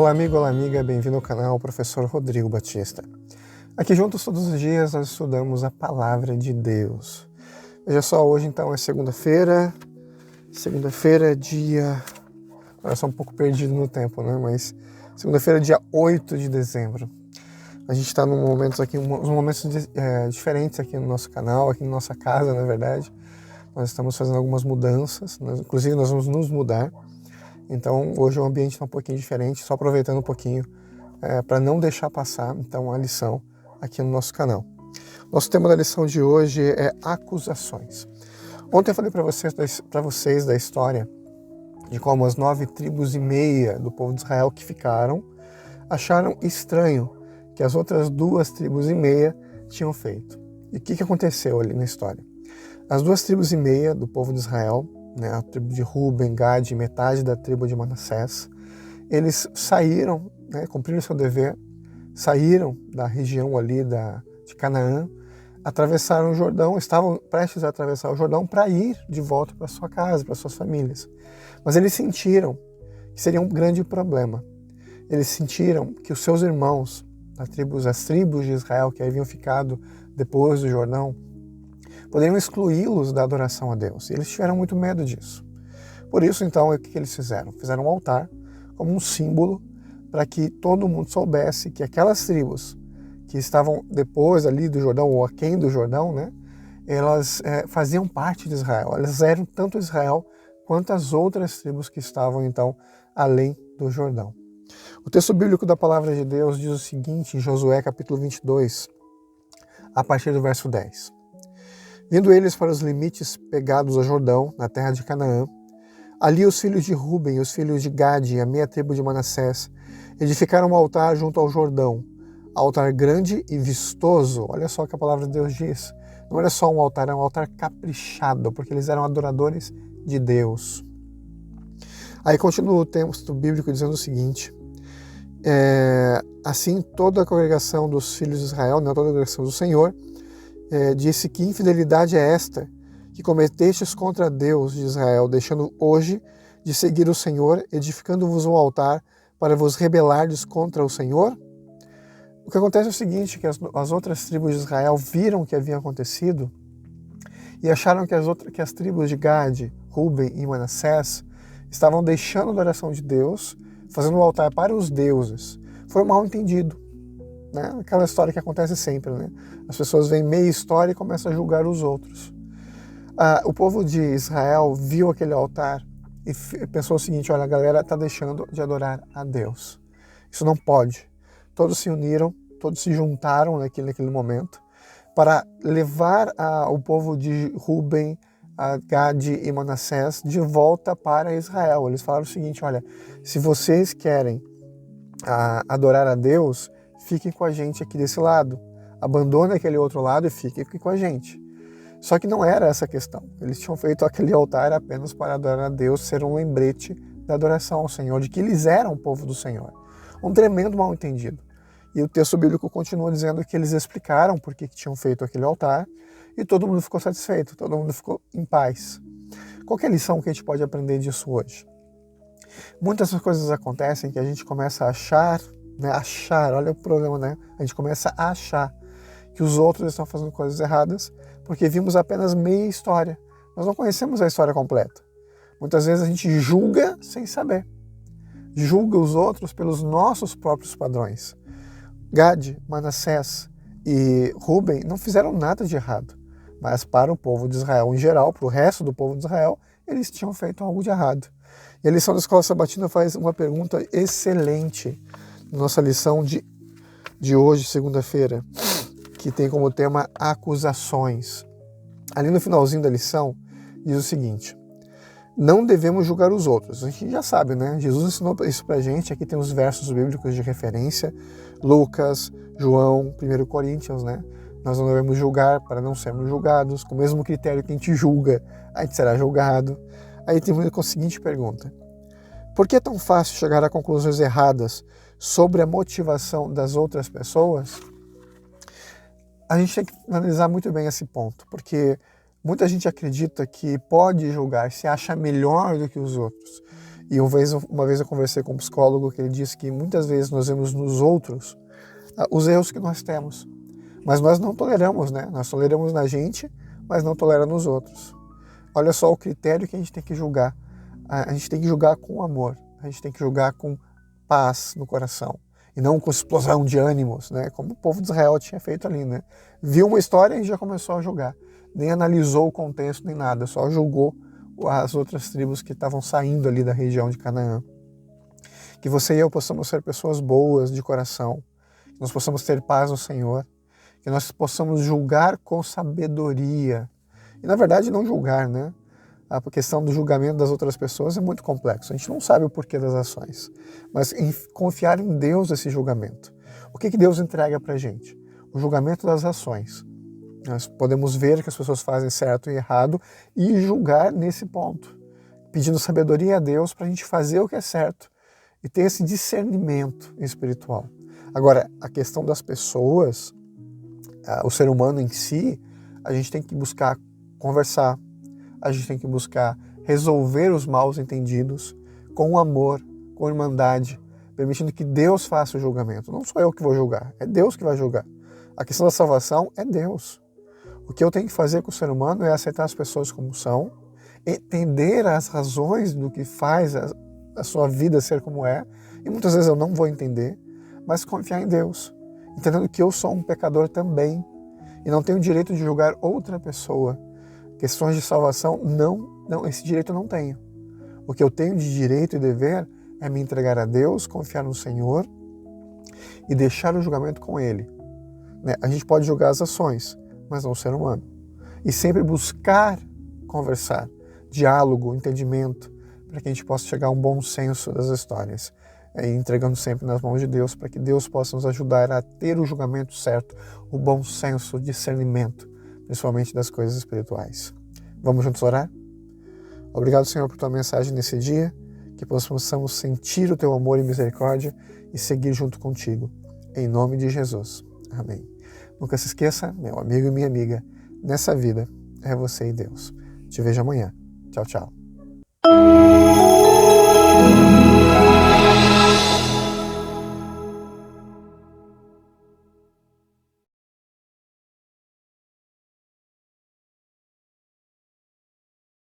Olá amigo, olá amiga, bem-vindo ao canal Professor Rodrigo Batista. Aqui juntos todos os dias nós estudamos a Palavra de Deus. Veja só, hoje então é segunda-feira dia... Eu sou um pouco perdido no tempo, né? Mas segunda-feira, dia 8 de dezembro. A gente está num momentos diferentes aqui no nosso canal, aqui na nossa casa, na verdade. Nós estamos fazendo algumas mudanças, inclusive nós vamos nos mudar. Então hoje o ambiente está um pouquinho diferente, só aproveitando um pouquinho para não deixar passar então a lição aqui no nosso canal. Nosso tema da lição de hoje é acusações. Ontem eu falei para vocês da história de como as 9 tribos e meia do povo de Israel que ficaram acharam estranho que as outras 2 tribos e meia tinham feito. E o que aconteceu ali na história? As 2 tribos e meia do povo de Israel, né, a tribo de Ruben, Gad e metade da tribo de Manassés, eles saíram, né, cumpriram seu dever, saíram da região ali de Canaã, atravessaram o Jordão, estavam prestes a atravessar o Jordão para ir de volta para sua casa, para suas famílias. Mas eles sentiram que seria um grande problema. Eles sentiram que os seus irmãos, as tribos de Israel que haviam ficado depois do Jordão, poderiam excluí-los da adoração a Deus. E eles tiveram muito medo disso. Por isso, então, o que eles fizeram? Fizeram um altar como um símbolo para que todo mundo soubesse que aquelas tribos que estavam depois ali do Jordão, ou aquém do Jordão, né, elas faziam parte de Israel. Elas eram tanto Israel quanto as outras tribos que estavam, então, além do Jordão. O texto bíblico da Palavra de Deus diz o seguinte, em Josué capítulo 22, a partir do verso 10. Vindo eles para os limites pegados ao Jordão, na terra de Canaã, ali os filhos de Ruben e os filhos de Gade e a meia tribo de Manassés edificaram um altar junto ao Jordão, altar grande e vistoso. Olha só o que a palavra de Deus diz. Não era só um altar caprichado, porque eles eram adoradores de Deus. Aí continua o texto bíblico dizendo o seguinte, assim toda a congregação dos filhos de Israel, toda a congregação do Senhor, disse que infidelidade é esta, que cometestes contra Deus de Israel, deixando hoje de seguir o Senhor, edificando-vos um altar para vos rebelardes contra o Senhor? O que acontece é o seguinte, que as outras tribos de Israel viram o que havia acontecido e acharam que as tribos de Gade, Ruben e Manassés estavam deixando a adoração de Deus, fazendo um altar para os deuses. Foi um mal entendido. Né? Aquela história que acontece sempre, né? As pessoas veem meia história e começam a julgar os outros. O povo de Israel viu aquele altar e pensou o seguinte, olha, a galera está deixando de adorar a Deus. Isso não pode. Todos se uniram, todos se juntaram naquele momento para levar o povo de Ruben, Gade e Manassés de volta para Israel. Eles falaram o seguinte, olha, se vocês querem adorar a Deus, fiquem com a gente aqui desse lado. Abandone aquele outro lado e fiquem aqui com a gente. Só que não era essa a questão. Eles tinham feito aquele altar apenas para adorar a Deus, ser um lembrete da adoração ao Senhor, de que eles eram o povo do Senhor. Um tremendo mal entendido. E o texto bíblico continua dizendo que eles explicaram por que tinham feito aquele altar e todo mundo ficou satisfeito, todo mundo ficou em paz. Qual que é a lição que a gente pode aprender disso hoje? Muitas coisas acontecem que a gente começa a achar, olha o problema, né? A gente começa a achar que os outros estão fazendo coisas erradas porque vimos apenas meia história. Nós não conhecemos a história completa. Muitas vezes a gente julga sem saber. Julga os outros pelos nossos próprios padrões. Gade, Manassés e Ruben não fizeram nada de errado, mas para o povo de Israel em geral, para o resto do povo de Israel, eles tinham feito algo de errado. E a lição da Escola Sabatina faz uma pergunta excelente na nossa lição de hoje, segunda-feira, que tem como tema acusações. Ali no finalzinho da lição, diz o seguinte, não devemos julgar os outros. A gente já sabe, né? Jesus ensinou isso pra gente, aqui tem os versos bíblicos de referência, Lucas, João, 1 Coríntios, né? Nós não devemos julgar para não sermos julgados, com o mesmo critério que a gente julga, a gente será julgado. Aí tem a seguinte pergunta, por que é tão fácil chegar a conclusões erradas sobre a motivação das outras pessoas? A gente tem que analisar muito bem esse ponto, porque muita gente acredita que pode julgar, se acha melhor do que os outros. E uma vez eu conversei com um psicólogo que ele disse que muitas vezes nós vemos nos outros os erros que nós temos. Mas nós não toleramos, né? Nós toleramos na gente, mas não toleramos nos outros. Olha só o critério que a gente tem que julgar. A gente tem que julgar com amor. A gente tem que julgar com paz no coração. E não com explosão de ânimos, né? Como o povo de Israel tinha feito ali, né? Viu uma história e já começou a julgar. Nem analisou o contexto, nem nada. Só julgou as outras tribos que estavam saindo ali da região de Canaã. Que você e eu possamos ser pessoas boas de coração. Que nós possamos ter paz no Senhor. Que nós possamos julgar com sabedoria. E na verdade não julgar, né? A questão do julgamento das outras pessoas é muito complexo. A gente não sabe o porquê das ações. Mas confiar em Deus esse julgamento. O que Deus entrega pra gente? O julgamento das ações. Nós podemos ver que as pessoas fazem certo e errado e julgar nesse ponto. Pedindo sabedoria a Deus para a gente fazer o que é certo e ter esse discernimento espiritual. Agora, a questão das pessoas, o ser humano em si, a gente tem que buscar conversar, a gente tem que buscar resolver os mal entendidos com amor, com irmandade, permitindo que Deus faça o julgamento. Não sou eu que vou julgar, é Deus que vai julgar. A questão da salvação é Deus. O que eu tenho que fazer com o ser humano é aceitar as pessoas como são, entender as razões do que faz a sua vida ser como é, e muitas vezes eu não vou entender, mas confiar em Deus, entendendo que eu sou um pecador também, e não tenho o direito de julgar outra pessoa. Questões de salvação, não, esse direito eu não tenho. O que eu tenho de direito e dever é me entregar a Deus, confiar no Senhor e deixar o julgamento com Ele. A gente pode julgar as ações, mas não o ser humano. E sempre buscar conversar, diálogo, entendimento, para que a gente possa chegar a um bom senso das histórias. Entregando sempre nas mãos de Deus, para que Deus possa nos ajudar a ter o julgamento certo, o bom senso, o discernimento, principalmente das coisas espirituais. Vamos juntos orar? Obrigado, Senhor, por tua mensagem nesse dia, que possamos sentir o teu amor e misericórdia e seguir junto contigo. Em nome de Jesus. Amém. Nunca se esqueça, meu amigo e minha amiga, nessa vida é você e Deus. Te vejo amanhã. Tchau, tchau.